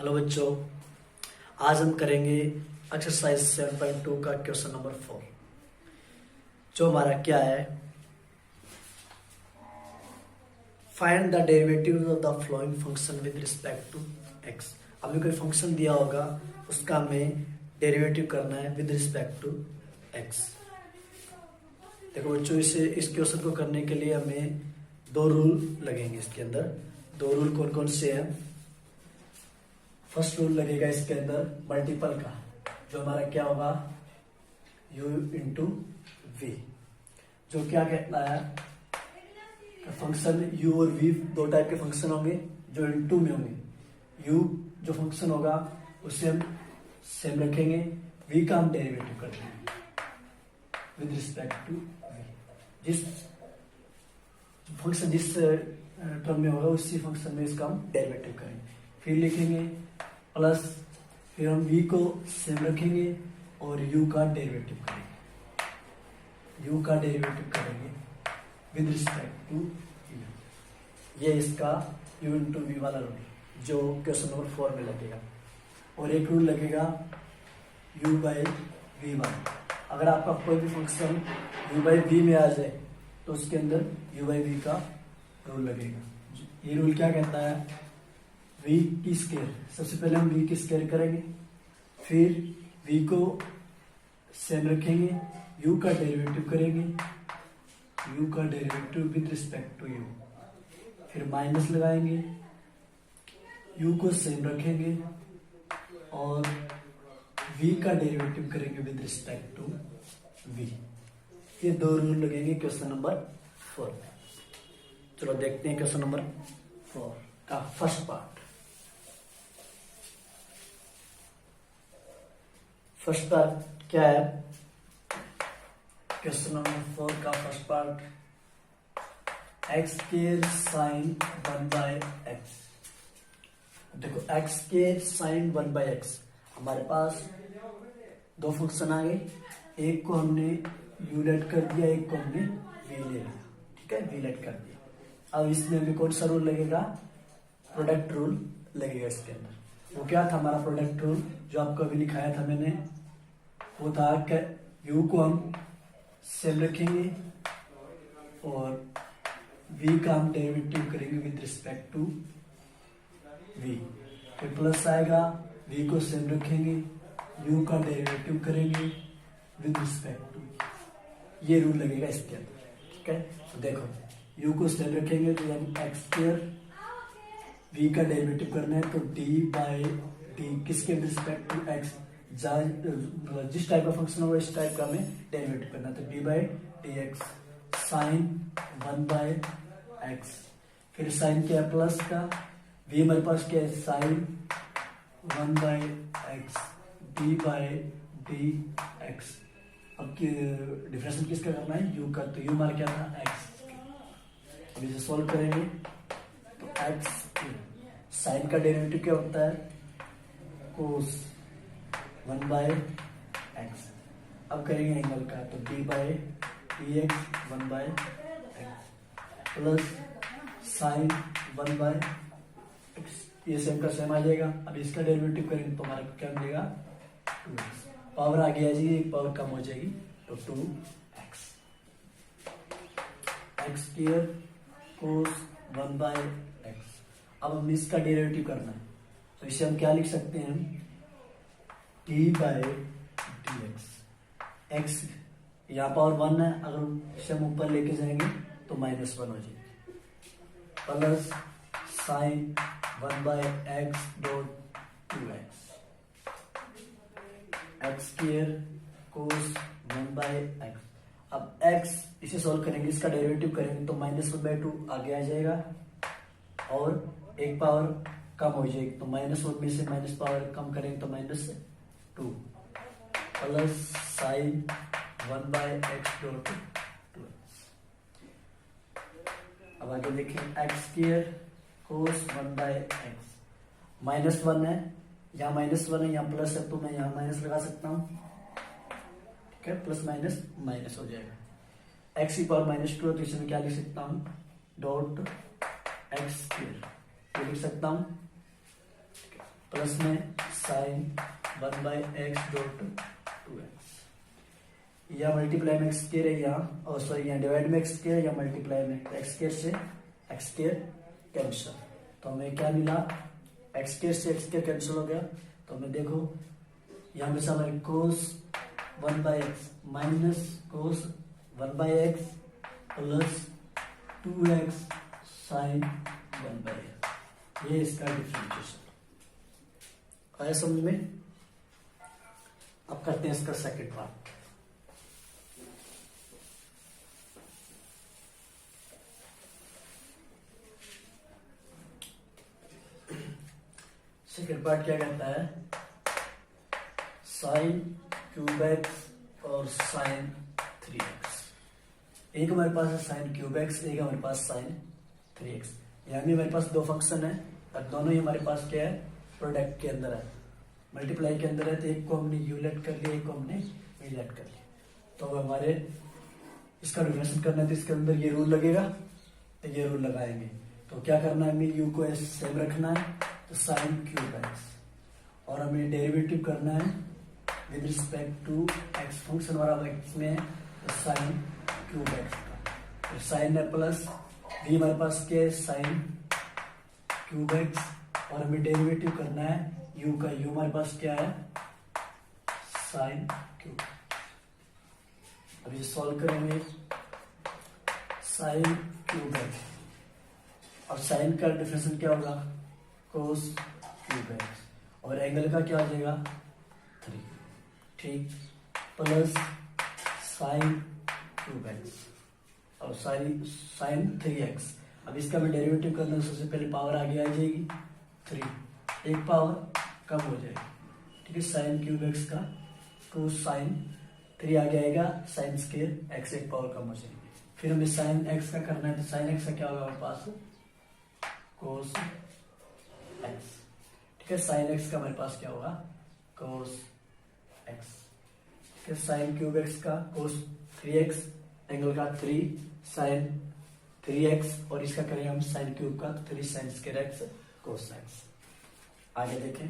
Hello बच्चों, आज हम करेंगे एक्सरसाइज 7.2 का क्वेश्चन नंबर 4। जो हमारा क्या है, find the derivative of the following function with respect to x. हमें कोई फंक्शन दिया होगा, उसका हमें डेरिवेटिव करना है विद रिस्पेक्ट टू एक्स। देखो बच्चों, इस क्वेश्चन को करने के लिए हमें दो रूल लगेंगे। इसके अंदर दो रूल कौन कौन से हैं? फर्स्ट रूल लगेगा इसके अंदर मल्टीपल का, जो हमारा क्या होगा, u इंटू वी। जो क्या कहता है, फंक्शन u और v दो टाइप के फंक्शन होंगे जो इंटू में होंगे। u जो फंक्शन होगा उसे हम सेम रखेंगे, v का हम डेरिवेटिव कर देंगे विद रिस्पेक्ट टू v। जिस फंक्शन जिस टर्म में होगा उसी फंक्शन में इसका हम डेरिवेटिव करेंगे। फिर लिखेंगे प्लस, फिर हम v को सेम रखेंगे और u का डेरिवेटिव करेंगे। u का डेरिवेटिव करेंगे विद रिस्पेक्ट टू u। ये इसका u इंटू वी वाला रूल जो क्वेश्चन नंबर 4 में लगेगा। और एक रूल लगेगा u बाई वी वाला। अगर आपका कोई भी फंक्शन u बाई वी में आ जाए तो उसके अंदर u बाई वी का रूल लगेगा। ये रूल क्या कहता है, v की स्केयर। सबसे पहले हम v की स्केयर करेंगे, फिर v को सेम रखेंगे, u का डेरिवेटिव करेंगे, u का derivative with respect to u, फिर माइनस लगाएंगे, u को सेम रखेंगे और v का डेरिवेटिव करेंगे विद रिस्पेक्ट टू v। ये दो रूल लगेंगे क्वेश्चन नंबर 4 में। चलो देखते हैं क्वेश्चन नंबर 4 का फर्स्ट पार्ट। फर्स्ट पार्ट क्या है, क्वेश्चन नंबर 4 का first part, x square sine 1/x। देखो एक्स स्क्वायर साइन 1/x, हमारे पास दो फंक्शन आ गए। एक को हमने u लेट कर दिया, एक को हमने v ले लिया। ठीक है, v लेट कर दिया। अब इसमें हमें कौन सा रूल लगेगा, प्रोडक्ट रूल लगेगा इसके अंदर। वो क्या था हमारा प्रोडक्ट रूल, जो आपको अभी लिखाया था मैंने, वो था कि u को हम सेम रखेंगे और v का हम डेरिवेटिव करेंगे विद रिस्पेक्ट टू v। फिर प्लस आएगा, v को सेम रखेंगे, u का डेरिवेटिव करेंगे विद रिस्पेक्ट टू। ये रूल लगेगा इसके अंदर। ठीक है, तो देखो u को सेम रखेंगे तो हम एक्स स्क्वायर, v का डेरिवेटिव करना है तो d बाई डी किसके रिस्पेक्ट टू x। जिस टाइप का फंक्शन होगा इस टाइप का हमें डेरिवेटिव करना है, तो d by d x sine 1/x। फिर साइन क्या है, प्लस का, v हमारे पास क्या है, sine 1/x d by d x. अब डिफरेंशियल किसका करना है, u का, तो u हमारा क्या था, x। अब इसे सॉल्व करेंगे तो x साइन का डेरिवेटिव क्या होता है, कोस 1/x। अब करेंगे एंगल का, तो d by d x 1/x plus sign 1/x। ये सेम का सेम आ जाएगा। अब इसका डेरिवेटिव करेंगे तो हमारा क्या मिलेगा, 2x। पावर आ गया जी, एक पावर कम हो जाएगी तो 2x। एक्स स्क्वायर कोस 1/x। अब हमें इसका डेरिवेटिव करना है, तो इसे हम क्या लिख सकते हैं, d by d x. X यहाँ पावर 1 है, अगर इसे हम ऊपर लेके जाएंगे तो -1 हो जाएगी, plus sign 1/x dot 2x। X square कोस 1/x। अब x इसे सॉल्व करेंगे, इसका डेरिवेटिव करेंगे तो -1/2 आगे आ जाएगा और एक पावर कम हो जाएगी, तो -1 में से माइनस पावर कम करेंगे तो -2 plus sign 1/x dot 2x। अब आगे देखें, एक्स स्क्वायर कोस 1/x, -1 है, यहाँ -1 है, यहाँ प्लस है, तो मैं यहाँ माइनस लगा सकता हूँ। ठीक है, प्लस माइनस माइनस हो जाएगा। x की पावर -2 है तो इसमें क्या लिख सकता हूँ, डॉट एक्स स्क्वायर, ये लिख सकता हूँ। प्लस में साइन 1/x डॉट 2x, या मल्टीप्लाई में एक्स स्क्वायर है यहाँ, और सॉरी यहाँ डिवाइड में एक्स स्क्वायर या मल्टीप्लाई में एक्स स्क्वायर से एक्स स्क्वायर कैंसिल, तो हमें क्या मिला, एक्स स्क्वायर से एक्स स्क्वायर कैंसिल हो गया, तो हमें देखो यहाँ पे हमारे cos 1/x minus cos 1/x plus 2x sine 1/x, ये इसका डिफरेंशिएशन आया समझ में। अब करते हैं इसका सेकंड पार्ट। सेकंड पार्ट क्या कहता है, साइन क्यूब एक्स और साइन 3x, एक हमारे पास है साइन क्यूब एक्स, एक हमारे पास साइन 3x, यहाँ भी हमारे पास दो फंक्शन है और दोनों ही हमारे पास क्या है, प्रोडक्ट के अंदर है, मल्टीप्लाई के अंदर है, तो एक को हमने यू लेट कर लिया, एक को हमने वी लेट कर लिया, तो हमारे इसका डिफरेंशिएट करना है तो इसके अंदर ये रूल लगेगा, तो ये रूल लगाएंगे, तो क्या करना है, हमें यू को ऐसे सेम रखना है, तो साइन क्यूब एक्स, और हमें डेरिवेटिव करना है with respect to x, function वाला एक्स में तो साइन क्यूब एक्स का, तो साइन है प्लस वी हमारे पास क्या है साइन क्यूब एक्स, और हमें डेरिवेटिव करना है यू का, यू हमारे पास क्या है साइन क्यूब। अब ये सॉल्व करेंगे, साइन क्यूब एक्स और साइन का डिफरेंशिएशन क्या होगा, कोस क्यूब एक्स, और एंगल का क्या आ जाएगा 3, ठीक, प्लस साइन क्यूब एक्स और साइन 3x। अब इसका भी डेरिवेटिव करना है, सबसे पहले पावर आगे आ जाएगी 3, एक पावर कम हो जाएगी, ठीक है, साइन क्यूब एक्स का कोस साइन 3 आगे आएगा, साइन स्क्वायर एक्स एक पावर कम हो जाएगी, फिर हमें साइन एक्स का करना है, तो साइन एक्स का क्या होगा हमारे पास कोस एक्स, ठीक है, साइन एक्स का हमारे पास क्या होगा कोस एक्स, ठीक है, साइन क्यूब एक्स का कोस 3x, एंगल का 3 साइन 3x, और इसका करेंगे हम साइन क्यूब का 3 sign square x cos x. आगे देखें,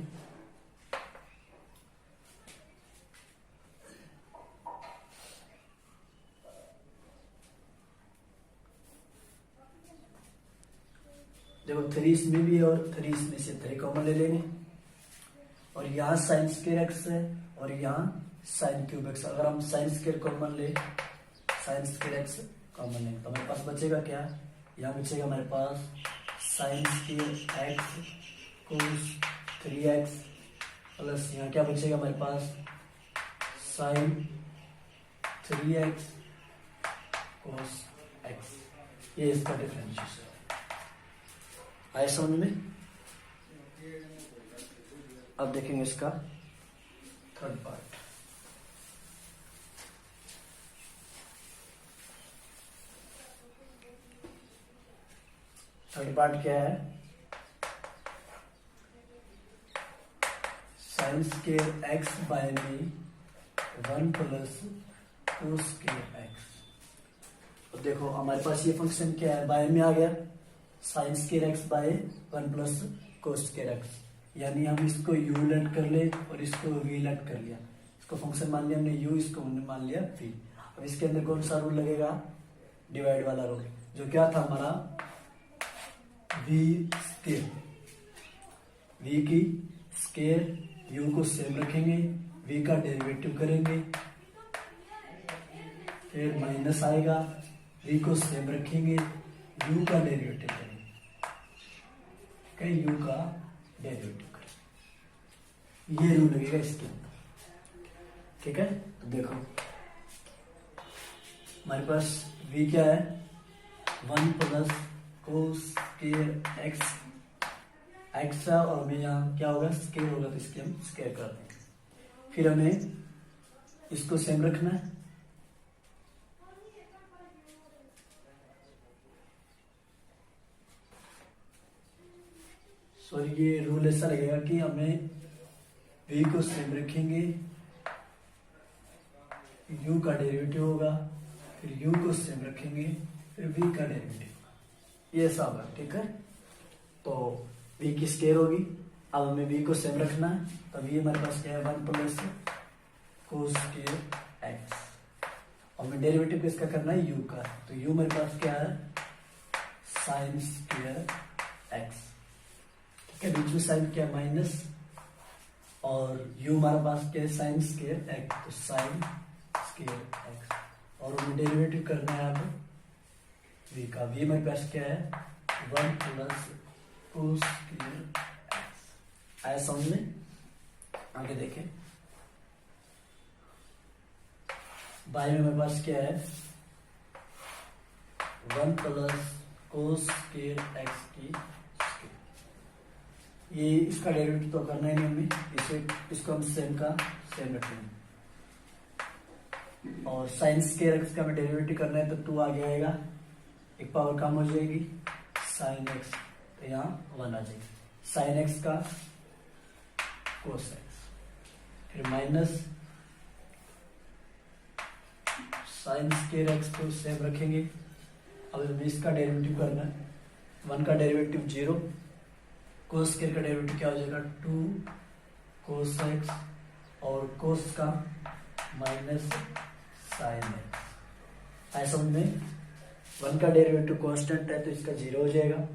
देखो 3 इसमें भी है और 3 इसमें से 3 कॉमन ले लेंगे, और यहाँ साइन स्क्वायर एक्स है और यहाँ साइन क्यूब एक्स, अगर हम साइन स्क्वायर कॉमन ले, साइन स्क्वायर एक्स कॉमन लेंगे, तो हमारे पास बचेगा क्या, यहाँ बचेगा हमारे पास साइन स्क्वायर एक्स कोस 3x, प्लस यहाँ क्या बचेगा हमारे पास साइन 3x कोस x, ये इसका डिफरेंशिएशन आया समझ में। अब देखेंगे इसका थर्ड पार्ट। थर्ड पार्ट क्या है, साइन स्क्वायर एक्स बाय में 1 प्लस कोस स्क्वायर एक्स। तो देखो हमारे पास ये फंक्शन क्या है, बाय में आ गया sine square x by 1 plus cos square x, यानी हम इसको u लेट कर ले और इसको v लेट कर लिया, इसको फंक्शन मान लिया हमने u, इसको हमने मान लिया v। अब इसके अंदर कौन सा रूल लगेगा, डिवाइड वाला रूल, जो क्या था हमारा v स्क्वायर, v की स्क्वायर u को सेम रखेंगे, v का डेरिवेटिव करेंगे, फिर माइनस आएगा, v को सेम रखेंगे, u का डेरिवेटिव करेंगे, u का डेरिवेटिव करें, ये रूल लगेगा इसके अंदर, ठीक है। तो देखो हमारे पास v क्या है 1 plus cos square x, x है और हमें यहाँ क्या होगा स्क्वायर होगा, तो इसके हम स्क्वायर कर देंगे, फिर हमें इसको सेम रखना है, सॉरी ये रूल ऐसा लगेगा कि हमें v को सेम रखेंगे, u का डेरिवेटिव होगा, फिर u को सेम रखेंगे, फिर v का डेरिवेटिव होगा, ये ऐसा होगा, ठीक है। तो v की स्क्वायर होगी, अब हमें v को सेम रखना है, तो v हमारे पास क्या है 1 प्लस कोस स्क्वायर एक्स, और हमें डेरिवेटिव किसका करना है u का, तो u मेरे पास क्या है साइन स्क्वायर एक्स, ठीक है, बीच में साइन क्या माइनस, और u हमारे पास क्या है साइन स्क्वायर एक्स, तो साइन स्क्वायर एक्स, और हमें डेरिवेटिव करना है अब v का, v मेरे पास क्या है 1 प्लस कोस स्क्वायर एक्स। आया समझ में? आगे देखें, बाई में मेरे पास क्या है 1 प्लस कोस स्क्वायर एक्स की स्क्वायर, ये इसका डेरिवेटिव तो करना ही नहीं हमें, इसे इसको हम सेम का सेम रखेंगे, और साइन स्क्वायर एक्स का हमें डेरिवेटिव करना है, तो 2 आगे आएगा, एक पावर कम हो जाएगी, साइन एक्स, तो यहाँ 1 आ जाएगी, साइन एक्स का कोस एक्स, फिर माइनस साइन स्क्वायर एक्स को सेम रखेंगे। अब हमें इसका डेरिवेटिव करना है, 1 का डेरिवेटिव 0, कोस स्क्वायर का डेरिवेटिव क्या हो जाएगा 2 कोस एक्स, और कोस का माइनस साइन एक्स। ऐसा में 1 का डेरिवेटिव कांस्टेंट है तो इसका 0 हो जाएगा,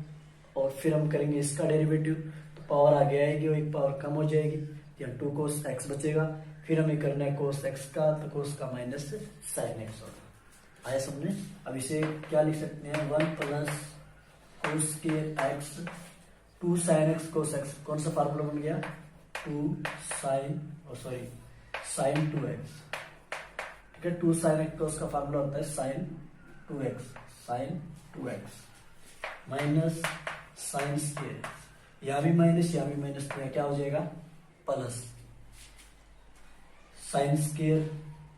और फिर हम करेंगे इसका डेरिवेटिव, तो पावर आगे आएगी और एक पावर कम हो जाएगी, यहाँ 2 कोस एक्स बचेगा, फिर हमें करना है कोस एक्स का, तो कोस का माइनस साइन एक्स होगा। आया समझे? अब इसे क्या लिख सकते हैं 1 plus cos square x 2 sine x cos x, कौन सा फार्मूला बन गया 2 साइन साइन 2x, ठीक है, 2 साइन एक्स का उसका फार्मूला होता है sign 2x minus sine square, यहाँ भी माइनस यहाँ भी माइनस, तो क्या हो जाएगा प्लस साइन स्क्वायर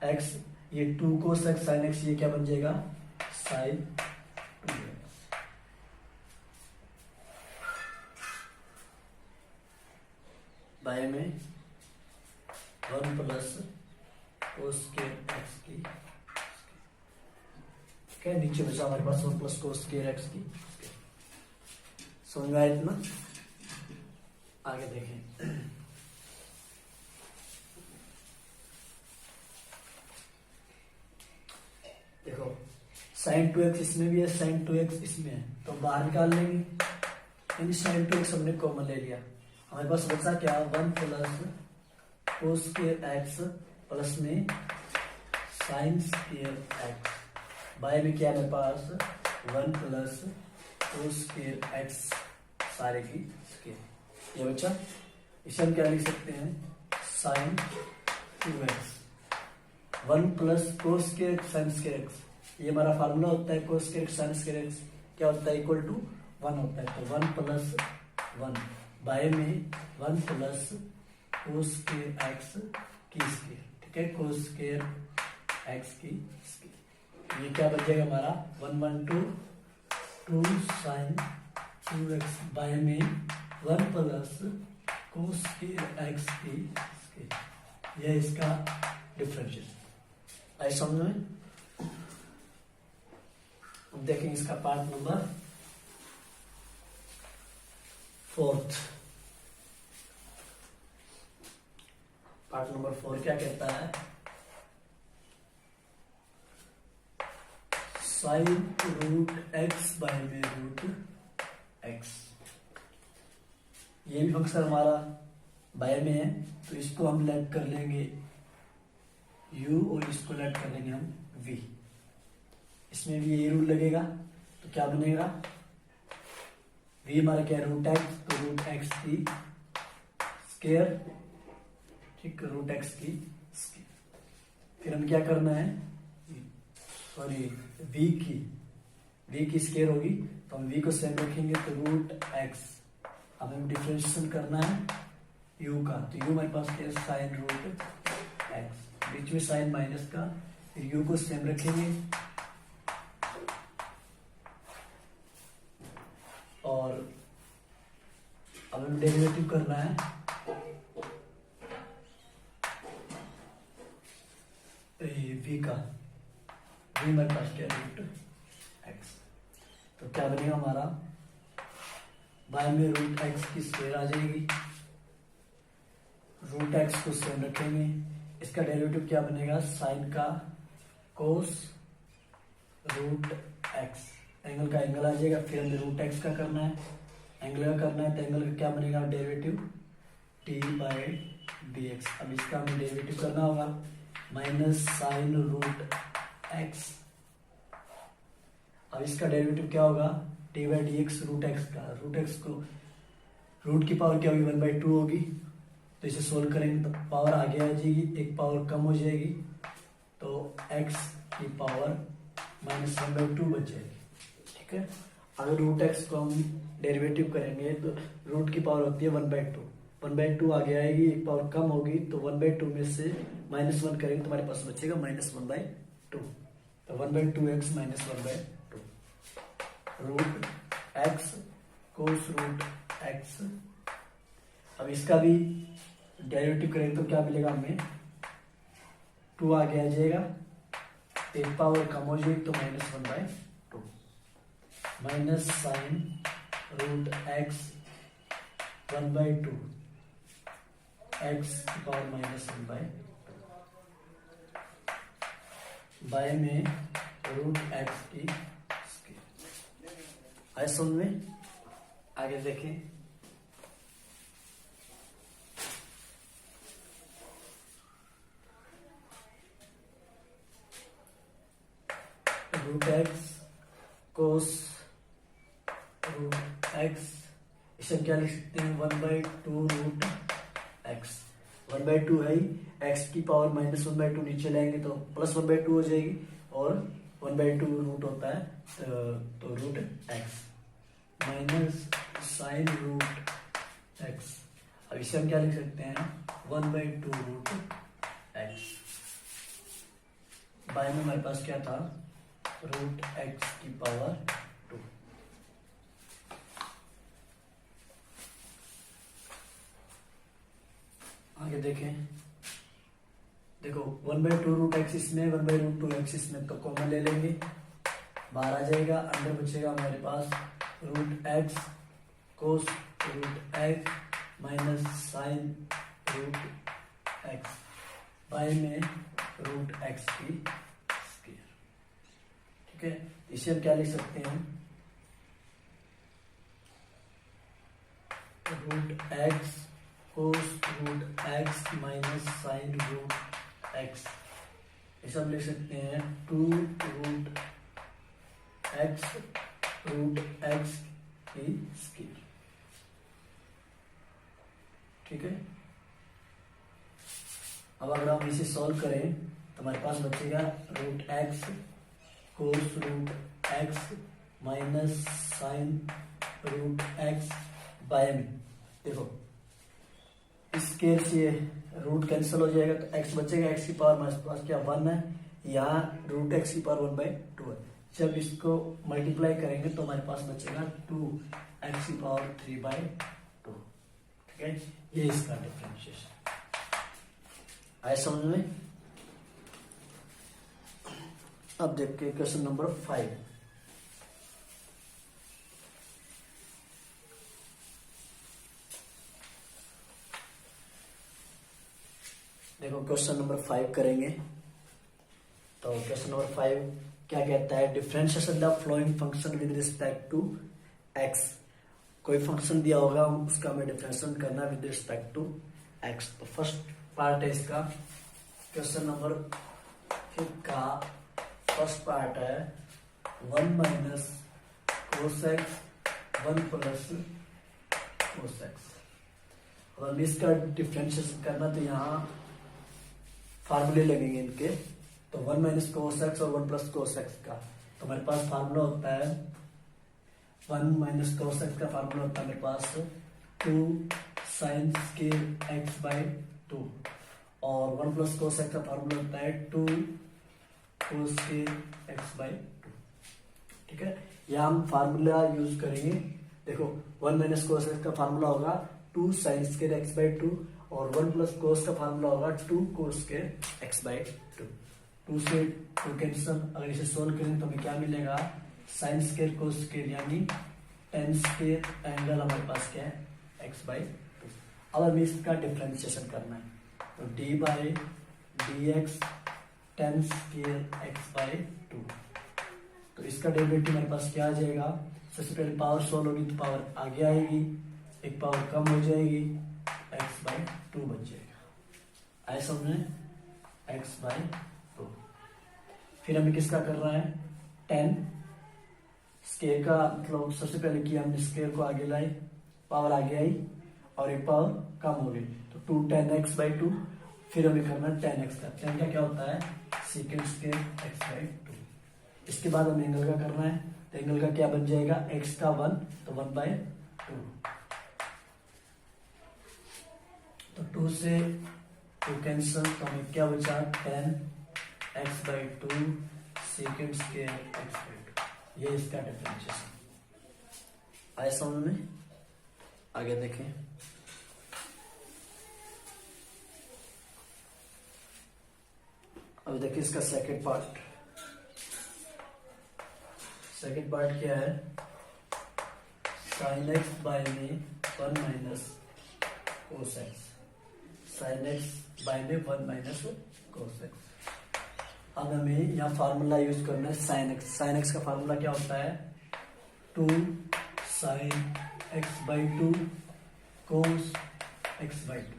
एक्स, ये 2 कोस एक्स साइन एक्स, ये क्या बन जाएगा साइन 2x, बाय में 1 प्लस कोस स्क्वायर एक्स की, ठीक है, नीचे बचा हमारे पास 1 प्लस कोस स्क्वायर एक्स की। समझ में आया इतना? आगे देखें, देखो साइन 2x इसमें भी है, साइन 2x इसमें है, तो बाहर निकाल लेंगे, यानी साइन 2x हमने कॉमन ले लिया, हमारे पास बचा क्या 1 plus cos square x plus में साइन स्क्वायर एक्स, बाय में क्या है मेरे पास 1 प्लस कोस स्क्वायर एक्स सारे की स्क्वायर, ये बच्चा, इसे हम क्या लिख सकते हैं sine 2x, 1 plus cos square sine square x, ये हमारा फार्मूला होता है cos square sine square x क्या होता है इक्वल टू 1 होता है, तो 1 प्लस 1 बाय में 1 प्लस कोस स्क्वायर एक्स की स्क्वायर, ठीक है, कोस स्क्वायर एक्स की स्क्वायर, ये क्या बन जाएगा हमारा 2 साइन 2x बाय में 1 प्लस कोस स्क्वायर एक्स की स्क्वायर, यह इसका डिफरेंशियल। आई समझ में? अब देखेंगे इसका पार्ट नंबर 4। पार्ट नंबर 4 क्या कहता है, साइन रूट एक्स बाय में रूट एक्स, ये भी फंक्शन हमारा बाय में है, तो इसको हम लेट कर लेंगे u और इसको लेट कर लेंगे हम v, इसमें भी यही रूल लगेगा, तो क्या बनेगा v हमारा क्या रूट एक्स, तो रूट एक्स की स्क्वायर, ठीक, रूट एक्स की स्क्वायर, फिर हम क्या करना है v की स्क्वायर होगी, तो हम v को सेम रखेंगे, तो रूट एक्स, अब हमें डिफरेंशिएशन करना है u का, तो u हमारे पास क्या है साइन रूट एक्स, बीच में साइन माइनस का, फिर u को सेम रखेंगे, और अब हमें डेरिवेटिव करना है v का, v हमारे पास क्या है रूट एक्स, तो क्या बनेगा हमारा बाय में रूट एक्स की स्क्वायर आ जाएगी, रूट एक्स को सेम रखेंगे। इसका डेरिवेटिव क्या बनेगा, साइन का कोस रूट एक्स, एंगल का एंगल आ जाएगा। फिर हमें रूट एक्स का करना है, एंगल का करना है, तो एंगल का क्या बनेगा derivative, T by d x. अब इसका हमें डेरिवेटिव करना होगा, माइनस साइन रूट एक्स। अब इसका डेरिवेटिव क्या होगा, d by d x root x का। रूट एक्स को रूट की पावर क्या होगी, 1/2 होगी। तो इसे सोल्व करेंगे तो पावर आगे आ जाएगी, एक पावर कम हो जाएगी, तो x की पावर -1/2 बच जाएगी। ठीक है, अगर रूट एक्स को हम डेरिवेटिव करेंगे तो रूट की पावर होती है 1/2, 1/2 आगे आएगी, एक पावर कम होगी, तो 1/2 में से -1 करेंगे तो हमारे पास बचेगा -1/2। तो 1/2x -1/2 root x cos root x. अब इसका भी डेरिवेटिव करेंगे तो क्या मिलेगा हमें, 2 आगे आ जाएगा, एक पावर कम हो जाएगी तो -1/2 minus sine root x 1/2 x की पावर -1/2 बाय में रूट एक्स की स्क्वायर। आए समझ में, आगे देखें। Root x cos root x, इसे क्या लिख सकते हैं, 1/2 रूट एक्स। 1/2 है ही, एक्स की पावर -1/2 नीचे लाएंगे तो +1/2 हो जाएगी, और 1/2 रूट होता है तो root x minus sine root x. अब इसे हम क्या लिख सकते हैं, 1/2 रूट एक्स बाय में हमारे पास क्या था, रूट एक्स की पावर 2। आगे देखें, देखो 1/2 रूट एक्स इसमें, 1/2 एक्स इसमें, तो कॉमन ले लेंगे, बाहर आ जाएगा, अंदर बचेगा हमारे पास root x cos root x minus sine root x by में रूट एक्स की स्क्वायर। ठीक है, इसे हम क्या लिख सकते हैं, root x cos root x minus sine root x. इसे हम लिख सकते हैं 2 रूट एक्स की स्क्वायर। ठीक है, अब अगर हम इसे सॉल्व करें तो हमारे पास बचेगा root x cos root x minus sine root x by में, देखो इस स्क्वायर से रूट कैंसिल हो जाएगा तो एक्स बचेगा, एक्स की पावर हमारे पास क्या 1 है, यहाँ रूट एक्स की पावर 1/2 है। जब इसको मल्टीप्लाई करेंगे तो हमारे पास बचेगा 2x की पावर 3/2। ठीक है, ये इसका डिफरेंशिएशन आए समझ में। अब देखते हैं क्वेश्चन नंबर 5। देखो क्वेश्चन नंबर 5 करेंगे, तो क्वेश्चन नंबर 5 क्या कहता है, differentiation the following function with respect to x. कोई फंक्शन दिया होगा, उसका हमें डिफरेंशिएशन करना है विद रिस्पेक्ट टू एक्स। तो फर्स्ट पार्ट है इसका, क्वेश्चन नंबर 5 का फर्स्ट पार्ट है 1 माइनस कोस एक्स 1 प्लस कोस एक्स। अब इसका डिफरेंशिएशन करना तो यहाँ फार्मूले लगेंगे इनके, तो 1 माइनस कोस एक्स और 1 प्लस कोस एक्स का। तो हमारे पास फार्मूला होता है 1 माइनस कोस एक्स का फार्मूला होता है मेरे पास 2 साइन स्क्वायर एक्स बाई 2, और 1 प्लस कोस एक्स का फार्मूला होता है 2 कोस स्क्वायर एक्स बाई 2। ठीक है, यहाँ हम फार्मूला यूज करेंगे। देखो 1 माइनस कोस एक्स का फार्मूला होगा 2 साइन स्क्वायर एक्स बाई 2, और 1 प्लस कोस का फार्मूला होगा 2 कोस स्क्वायर एक्स बाई 2। 2 से 2 कैंसिल, अगर इसे सोल्व करें तो हमें क्या मिलेगा, साइन स्क्वायर कोस स्क्वायर यानी tan स्क्वायर, एंगल हमारे पास क्या है x/2। अब हमें इसका डिफरेंशिएशन करना है। तो d by d x ten square x by two. तो इसका डेरिवेटिव मेरे पास क्या आ जाएगा, सबसे पहले पावर सोल्व होगी तो पावर आगे आएगी, एक पावर कम हो जाएगी, एक्स बाई टू बच जाएगा। ऐसा हमने एक्स बाई टू। फिर हमें किसका कर रहा है, टेन स्क्वायर का, मतलब सबसे पहले किया हमने स्क्वायर को आगे लाए, पावर आगे आई और एक पावर कम हो गई, तो two ten x by two. फिर हमें करना टेन एक्स का, टेन का क्या होता है secant square x by to. इसके बाद हमें एंगल का करना है, तो एंगल का क्या बन जाएगा, एक्स का वन, तो वन बाई टू। तो टू से टू कैंसल, तो हमें क्या बचा, ten x by to second square x by to. ये इसका डिफरेंशिएशन आया समझ में। आगे देखें, अब देखिए इसका सेकंड पार्ट। सेकंड पार्ट क्या है, साइन एक्स बाय में one minus cos x, sine x by में वन माइनस कोस एक्स। अब हमें यहाँ फार्मूला यूज करना है साइन एक्स। साइन एक्स का फार्मूला क्या होता है, two sine x by two cos x by two,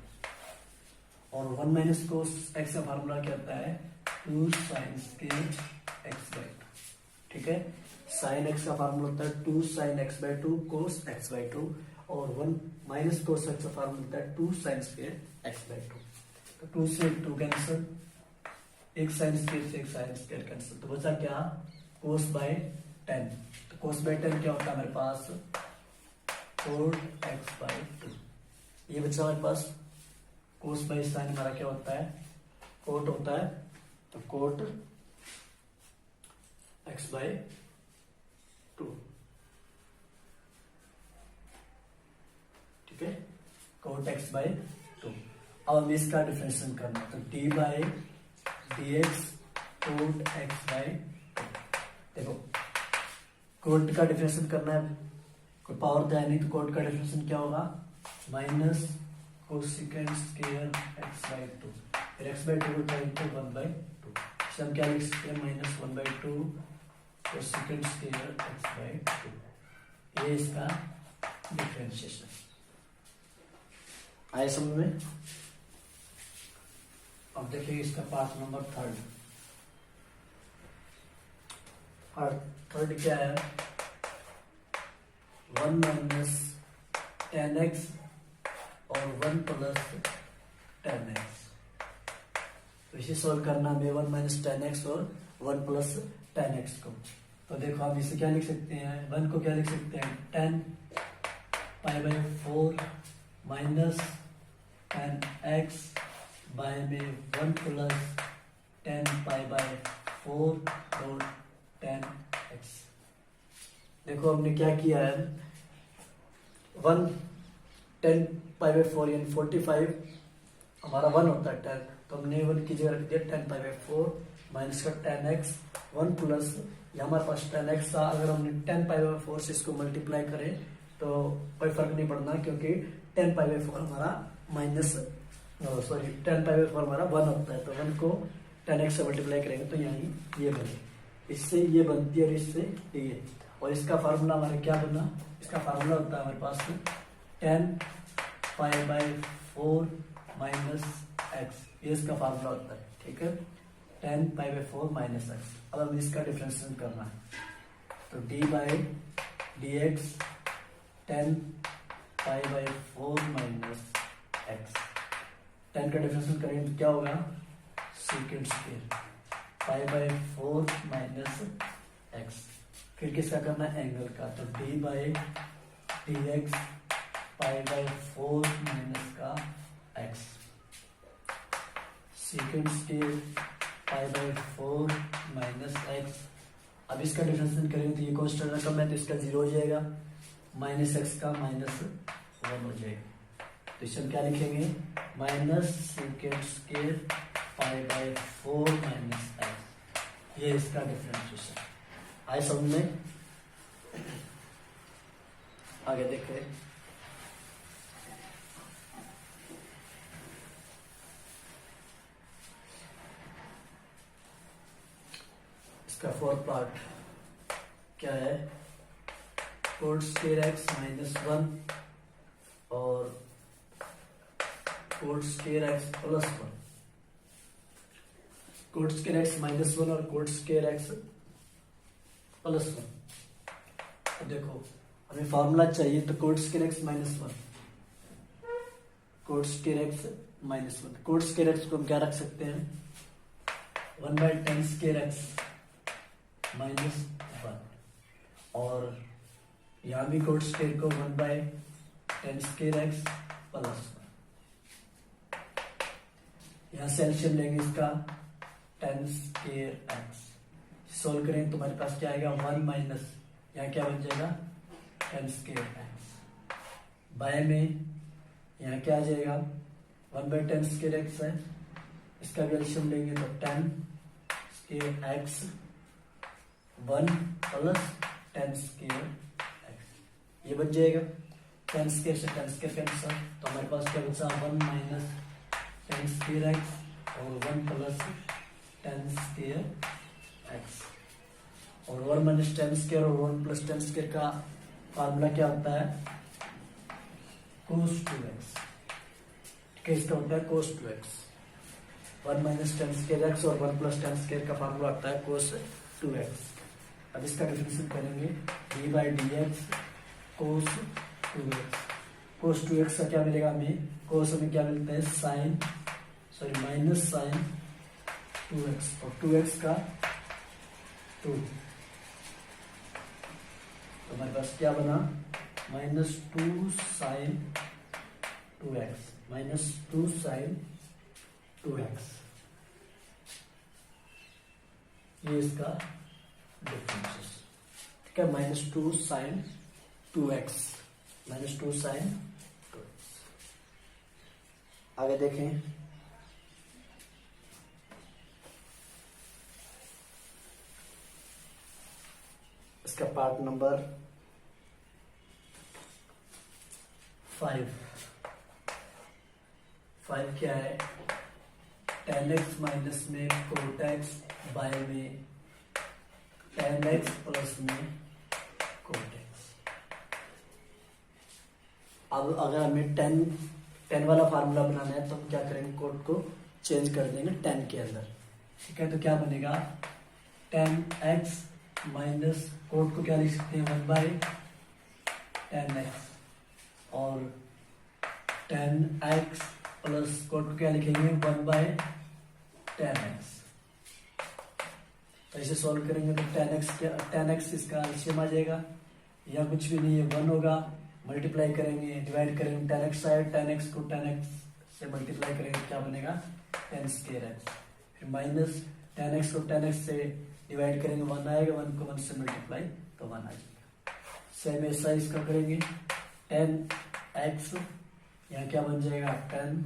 और वन माइनस कोस एक्स का फार्मूला क्या होता है, two sine square x by two. ठीक है, साइन एक्स का फार्मूला होता है two sine x by two cos x by two, और वन माइनस कोस एक्स का फार्मूला होता है two sine square x by two. तो टू से टू कैंसिल, एक साइन स्क्वायर से एक साइन स्क्वायर कैंसिल, तो बचा क्या, कोस बाय टेन। तो कोस बाय टेन क्या होता है मेरे पास, कोट एक्स बाई टू। ये बचा हमारे पास, कोस बाय साइन हमारा क्या होता है, कोट होता है, तो कोट एक्स बाई टू। ठीक है, कोट एक्स बाई टू। अब हमें इसका डिफरेंशिएशन करना है, तो d by d x cot x by two. देखो कोट का डिफरेंशिएशन करना है, कोई पावर तो है नहीं, तो कोट का डिफरेंशिएशन क्या होगा, minus cosecant square x by two, फिर एक्स बाई टू को इंटू वन बाई टू। इसे हम क्या लिख सकते हैं, minus one by two cosecant square x by to. ये इसका डिफरेंशिएशन आए समझ में। अब देखिए इसका पार्ट नंबर थर्ड। थर्ड क्या है, वन माइनस टेन एक्स और वन प्लस टेन एक्स। तो इसे सोल्व करना हमें, वन माइनस टेन एक्स और वन प्लस टेन एक्स को। तो देखो हम इसे क्या लिख सकते हैं, वन को क्या लिख सकते हैं, ten pi by four minus ten x by में one plus ten pi by four और टेन एक्स। देखो हमने क्या किया है, one ten pi by four यानी 45 हमारा वन होता है टेन, तो हमने वन की जगह रख दिया ten pi by four minus का टेन एक्स, वन प्लस ये हमारे पास टेन एक्स था। अगर हमने टेन पाई बाई फोर से इसको मल्टीप्लाई करें तो कोई फर्क नहीं पड़ना, क्योंकि टेन पाई बाई फोर हमारा minus sorry ten pi by four हमारा वन होता है, तो वन को टेन एक्स से मल्टीप्लाई करेंगे तो यहाँ ये बने, इससे ये बनती है और इससे ये, और इसका फार्मूला हमारे क्या बना, इसका फार्मूला होता है हमारे पास ten pi by four minus x, ये इसका फार्मूला होता है। ठीक है, ten pi by four minus x. अब हमें इसका डिफरेंशिएशन करना है, तो d by d x ten pi by four minus x. Ten का डिफरेंशिएशन करेंगे तो क्या होगा, second square pi by four minus x. फिर किसका करना है, एंगल का, तो d by d x pi by four minus का x, second square pi by four minus x. अब इसका डिफरेंशिएशन करेंगे तो ये कांस्टेंट रकम है तो इसका जीरो हो जाएगा, माइनस एक्स का माइनस वन हो जाएगा। तो इसे हम क्या लिखेंगे, minus second square pi by four minus x. ये इसका डिफरेंशिएशन आए समझ में। आगे देखें, इसका फोर्थ पार्ट क्या है, cot square x minus one और cot square x plus one. Cot square x minus one और cot square x plus one. तो देखो हमें फॉर्मूला चाहिए, तो cot square x minus one, cot square x minus one. Cot square x को हम क्या रख सकते हैं, 1/10 स्केयर एक्स माइनस वन, और यहां भी कोड स्केयर को 1/10 स्केयर एक्स प्लस वन। यहां से एलसीएम लेंगे इसका 10 स्केयर एक्स, सोल्व करेंगे तो हमारे पास क्या आएगा, 1 माइनस यहाँ क्या बन जाएगा 10 स्केयर एक्स, बाय में यहाँ क्या आ जाएगा 1/10 स्केयर एक्स है, इसका भी एलसीएम लेंगे तो 10 square x 1 plus 10 square x, ये बन जाएगा 10 स्केयर से 10 स्केयर कैंसिल, तो हमारे पास क्या बचा 1 माइनस 10 स्केयर एक्स और 1 प्लस 10 स्केयर एक्स, और 1 माइनस 10 स्केयर और 1 प्लस 10 स्केयर का फार्मूला क्या होता है, cos 2x। ठीक है, इसका होता है cos 2x। 1 minus 10 square x और 1 प्लस 10 स्केयर का फार्मूला होता है cos 2x। अब इसका डिफरेंशियल करेंगे d/dx cos 2x। cos 2x का क्या मिलेगा हमें, cos हमें क्या मिलता है माइनस साइन 2x, और 2x का 2, तो हमारे पास क्या बना -2 साइन 2x, -2 साइन 2x, ये इसका डिफरेंस। ठीक है, -2 साइन 2x, -2 साइन 2x। आगे देखें, इसका पार्ट नंबर 5 क्या है, tan x माइनस में कोट x बाय में tan x प्लस में कोट x। अब अगर हमें tan वाला फार्मूला बनाना है तो हम क्या करेंगे, कोट को चेंज कर देंगे tan के अंदर। ठीक है, तो क्या बनेगा tan x माइनस कोट को क्या लिख सकते हैं 1/tan x, और tan x प्लस कोट को क्या लिखेंगे 1/tan x। तो इसे सॉल्व करेंगे तो tan x इसका एलसीएम आ जाएगा, या कुछ भी नहीं है 1 होगा, मल्टीप्लाई करेंगे डिवाइड करेंगे tan x side, tan x को tan x से मल्टीप्लाई करेंगे क्या बनेगा 10 स्केयर x, फिर माइनस tan x को tan x से डिवाइड करेंगे 1 आएगा, 1 को 1 से मल्टीप्लाई तो 1 आ जाएगा। सेम ऐसा इसका करेंगे tan x, यहाँ क्या बन जाएगा 10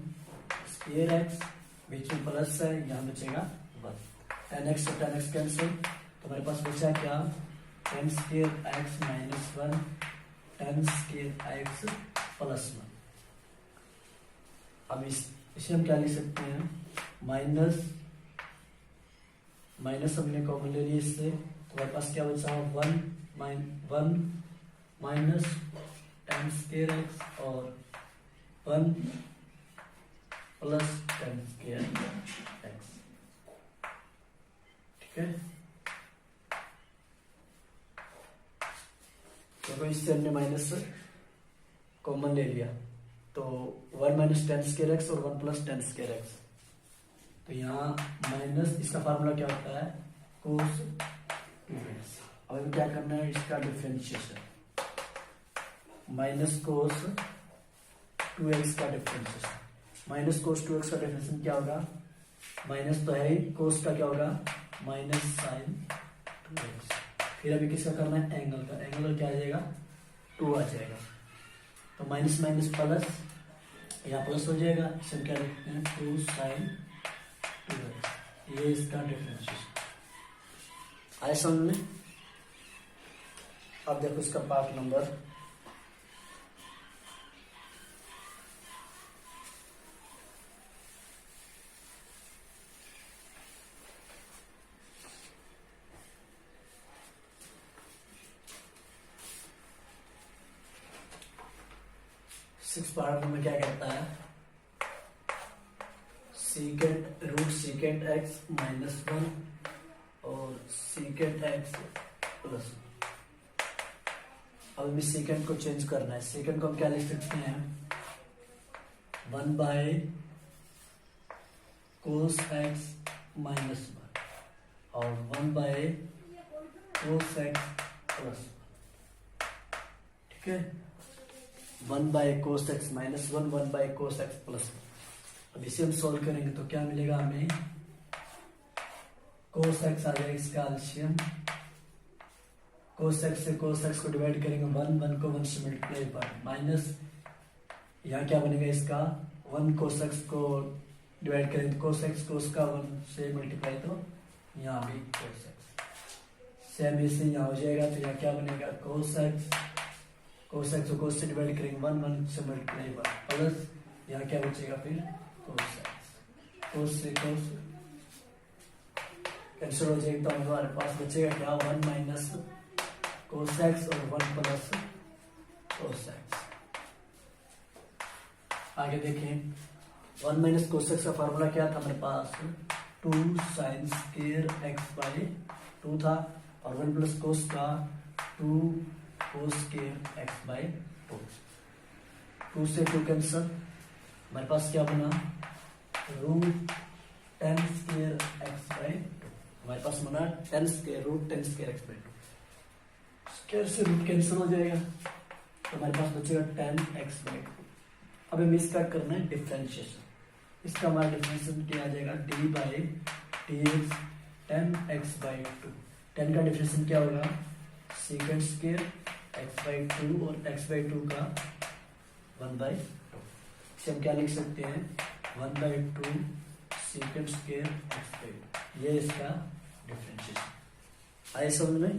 स्केयर x, बीच में प्लस है, यहाँ बचेगा 1, tan x से tan x कैंसिल, तो हमारे पास बचा क्या 10 square x minus 1, 10 square x plus 1। अब इसे हम क्या लिख सकते हैं, माइनस हमने कॉमन ले लिया इससे, तो हमारे पास क्या बचा 1 माइनस 10 स्केयर x और 1 प्लस 10 स्केयर x। ठीक है, तो इससे हमने माइनस कॉमन ले लिया, तो 1 माइनस 10 स्केयर x और 1 प्लस 10 स्केयर x, तो यहाँ माइनस इसका फार्मूला क्या होता है cos 2x। अब हमें क्या करना है, इसका डिफरेंशिएशन, माइनस cos 2x का डिफरेंशिएशन, माइनस cos 2x का डिफरेंशिएशन क्या होगा, माइनस तो है ही, cos का क्या होगा माइनस साइन 2x, फिर अभी किसका करना है एंगल का, एंगल क्या आ जाएगा 2 आ जाएगा, तो माइनस माइनस प्लस, यहाँ प्लस हो जाएगा, इसे क्या लिखते हैं 2 साइन 2x, ये इसका डिफरेंशिएशन आए समझ में। अब देखो इसका पार्ट नंबर सिक्स पार्ट में क्या कहता है, secant root secant x minus one और सीकेंट एक्स प्लस। अब हमें सीकेंट को चेंज करना है। सीकेंट को हम क्या लिख सकते हैं, 1 by cos x minus one और 1 by कोस एक्स प्लस, ठीक है। 1 by cos x minus one, 1 by cos x plus. अब इसे हम सोल्व करेंगे तो क्या मिलेगा हमें, कोस एक्स आ जाएगा इसका एलसीएम, कोस एक्स से कोस एक्स को डिवाइड करेंगे 1 को 1 से मल्टीप्लाई पर माइनस, यहाँ क्या बनेगा इसका 1 कोस एक्स को डिवाइड करेंगे कोस एक्स को उसका 1 से मल्टीप्लाई, तो यहाँ भी कोस एक्स सेम इसे यहाँ हो जाएगा। तो यहाँ क्या बनेगा, कोस एक्स को कोस से डिवाइड करेंगे 1 से मल्टीप्लाई पर प्लस यहाँ क्या बचेगा फिर कोस एक्स, कोस से कोस कैंसिल हो जाएगा। तो हमारे पास बचेगा क्या, 1 माइनस कोस एक्स और 1 प्लस कोस एक्स। आगे देखें, 1 माइनस कोस एक्स का फार्मूला क्या था हमारे पास, 2 साइन स्क्वायर एक्स बाई 2 था और 1 प्लस कोस का 2 कोस स्क्वायर एक्स बाई 2। 2 से 2 कैंसल, हमारे पास क्या बना, रूट 10 स्क्वायर एक्स बाई 2। हमारे पास बना 10 square root 10 square x by 2। Square से रूट कैंसिल हो जाएगा तो हमारे पास बचेगा 10 एक्स बाई 2। अब हमें इसका करना है डिफरेंशिएशन। इसका हमारा डिफरेंशिएशन क्या आ जाएगा, D by d x 10 x by 2। 10 का डिफरेंशिएशन क्या होगा, सीकेंट स्क्वायर एक्स बाई 2 और एक्स बाई 2 का 1 बाई 2। इसे हम क्या लिख सकते हैं, 1 by 2 secant square x by 2। ये इसका डिफरेंशिएशन आए समझ में।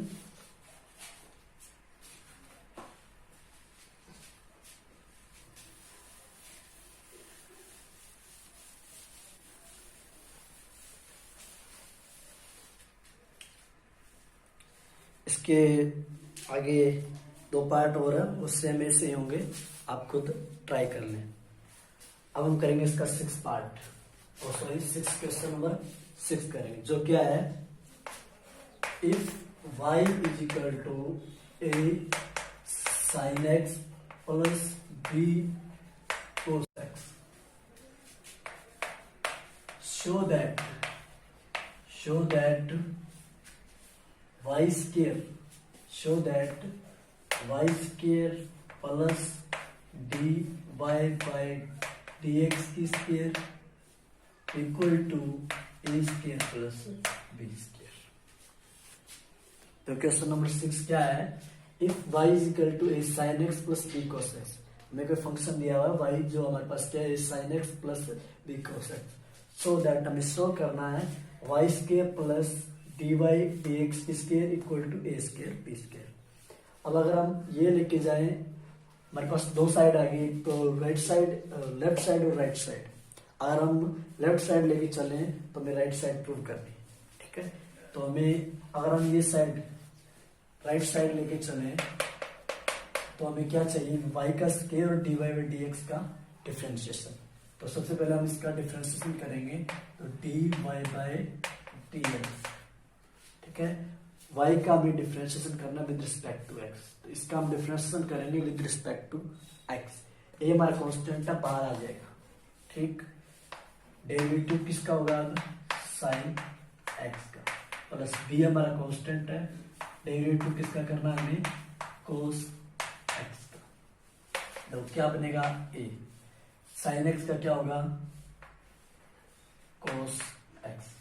इसके आगे 2 पार्ट और है, उससे में से होंगे, आप खुद ट्राई कर लें। अब हम करेंगे इसका 6 पार्ट, और सॉरी 6 क्वेश्चन नंबर 6 करेंगे, जो क्या है, if y is equal to a sine x plus b cos x, show that y square plus dy by dx की square equal to a square plus b square. तो question number 6 क्या है, if y is equal to a sin x plus b cos x। हमें कोई function दिया हुआ है y जो हमारे पास क्या है, sin x plus b cos x, so that हमें शो करना है y square plus d y d x की square equal to a square b square. अब अगर हम ये लेके जाएं, हमारे पास 2 साइड आ गई, तो राइट साइड, लेफ्ट साइड और राइट साइड। अगर हम लेफ्ट साइड लेके चले तो हमें राइट साइड प्रूव करनी, ठीक है। तो हमें अगर हम ये साइड राइट साइड लेके चले तो हमें क्या चाहिए, y का स्क्वायर और d y by d x का डिफ्रेंशिएशन। तो सबसे पहले हम इसका डिफ्रेंशिएशन करेंगे, तो d y by d x, ठीक है। y का हमें डिफरेंशिएशन करना विद रिस्पेक्ट टू x, तो इसका हम डिफरेंशिएशन करेंगे with respect to x। a हमारा कांस्टेंट है, बाहर आ जाएगा, ठीक। डेरिवेटिव किसका होगा, साइन x का, प्लस b हमारा कांस्टेंट है, डेरिवेटिव किसका करना है हमें, कोस x का। तो क्या बनेगा, a साइन x का क्या होगा, कोस x,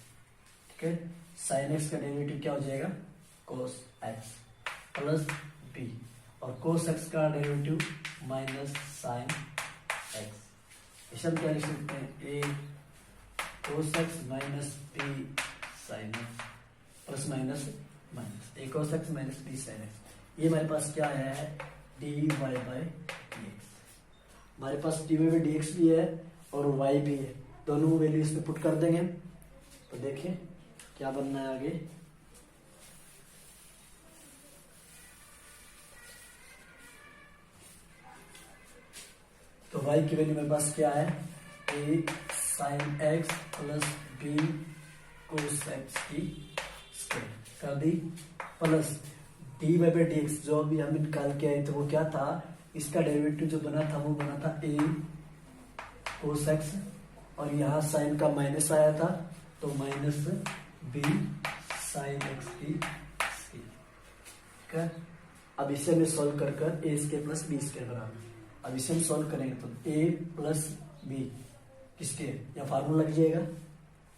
ठीक है। साइन एक्स का डेरिवेटिव क्या हो जाएगा, कोस एक्स प्लस बी, और कोस एक्स का डेरिवेटिव माइनस साइन एक्स। इसे हम क्या लिख सकते हैं, a cos x minus b sine x plus minus minus a cos x minus b sine x. ये हमारे पास क्या है, d y by d x. हमारे पास d y by d x भी है और वाई भी है, दोनों वैल्यू इसमें पुट कर देंगे। तो देखिए क्या बनना है आगे, तो y की वैल्यू मेरे पास क्या है, a sine x plus b cos x की स्क्वायर कर दी, plus d by by d x जो अभी हम निकाल के आए थे वो क्या था, इसका डेरिवेटिव जो बना था वो बना था a कोस एक्स, और यहाँ साइन का माइनस आया था तो माइनस b साइन एक्स की स्क्वायर। ठीक है, अब इसे हमें सॉल्व कर कर ए स्क्वायर प्लस बी स्क्वायर बराबर, अब इसे हम सॉल्व करेंगे तो a प्लस बी किसके, या फार्मूला लग जाएगा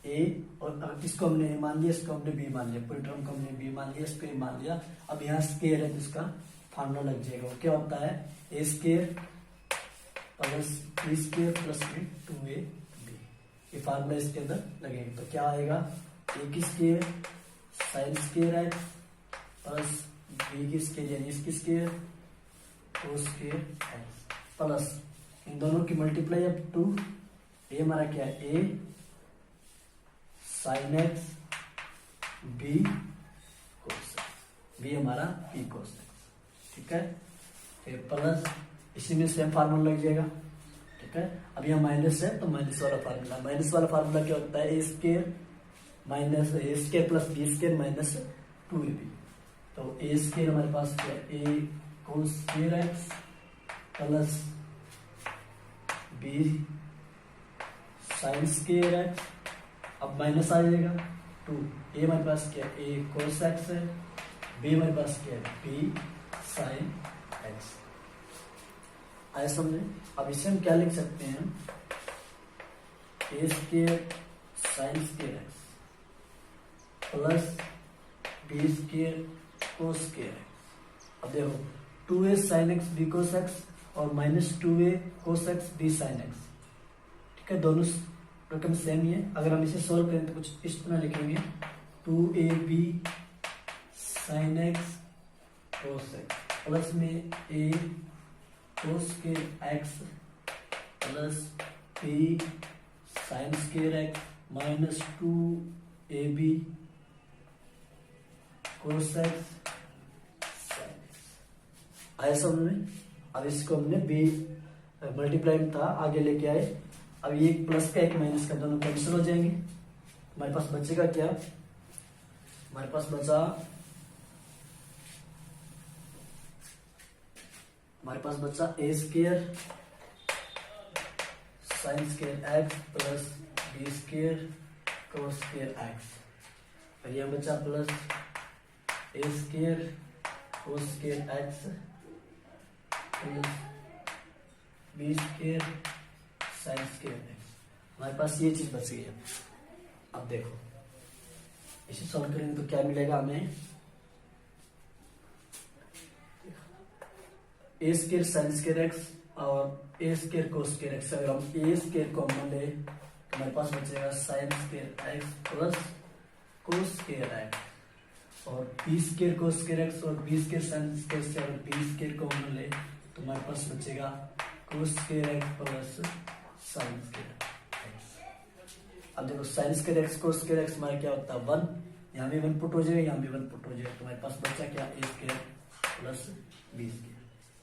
a, और इसको हमने a मान लिया, इसको हमने b मान लिया, पूरी टर्म को हमने b मान लिया, इसको a मान लिया, अब यहाँ स्क्वायर है तो इसका फार्मूला लग जाएगा। वो क्या होता है, a square plus b square plus 2ab, ये फार्मूला इसके अंदर लगेगा तो क्या आएगा, a की square sine square x plus b की स्क्वायर यानी इसकी square cos square x plus इन दोनों की मल्टीप्लाई अब 2, a हमारा क्या है a sine x b cos x, b हमारा b कोस एक्स। ठीक है, फिर प्लस इसी में सेम फार्मूला लग जाएगा। ठीक है, अब यहाँ माइनस है तो माइनस वाला फार्मूला, माइनस वाला फार्मूला क्या होता है, a square minus a square plus b square minus 2ab, तो ए स्क्वायर हमारे पास क्या है a cos square x plus b sine square x, अब माइनस आ जाएगा 2, a हमारे पास क्या है a कोस एक्स है, b हमारे पास क्या है b साइन एक्स। आया समझे, अब इसे हम क्या लिख सकते हैं, a square sine square x plus b square cos square x. अब देखो 2a sine x b cos x और minus 2a cos x b sine x. ठीक है, दोनों रकम सेम ही है, अगर हम इसे सोल्व करें तो कुछ इस तरह लिखेंगे 2ab sine x cos x plus में a cos square x plus b sine square x minus 2ab cos x sine x. आया समझ में, अब इसको हमने b मल्टीप्लाई में था आगे लेके आए, अब ये एक प्लस का एक माइनस का दोनों कैंसिल हो जाएंगे, हमारे पास बचेगा क्या, हमारे पास बचा a square sine square x plus b square cos square x, और यह बचा plus a square cos square x plus b square sine square x. हमारे पास ये चीज बच गई है। अब देखो इसे सॉल्व करेंगे तो क्या मिलेगा हमें, ए स्क्वायर साइन स्क्वायर एक्स और ए स्क्वायर कोस स्क्वायर एक्स, अगर हम ए स्क्वायर कॉमन ले तो हमारे पास बचेगा sine square x plus cos square x, और b square cos square x और बी स्क्वायर साइन स्क्वायर से अगर बी स्क्वायर कॉमन ले तो हमारे पास बचेगा कोस square x plus sign square x. अब देखो साइन स्क्वायर एक्स कोस स्क्वायर एक्स हमारा क्या होता है 1, यहाँ भी 1 पुट हो जाएगा, यहाँ भी 1 पुट हो जाएगा, तो हमारे पास बचा क्या a square plus b square.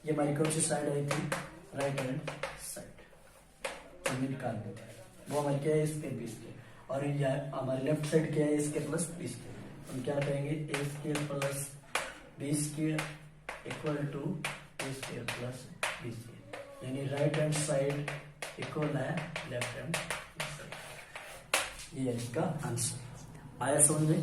ये हमारी कौन सी साइड आई थी, राइट हैंड साइड, हमने निकाल दी थी, वो हमारी क्या है स्क्वायर बी स्क्वायर, और यहाँ हमारे लेफ्ट साइड क्या है a square plus b square, हम क्या कहेंगे a square plus b square equal to a square plus b square, यानी राइट हैंड साइड इक्वल है लेफ्ट हैंड साइड। ये है इसका आंसर। आया समझ में।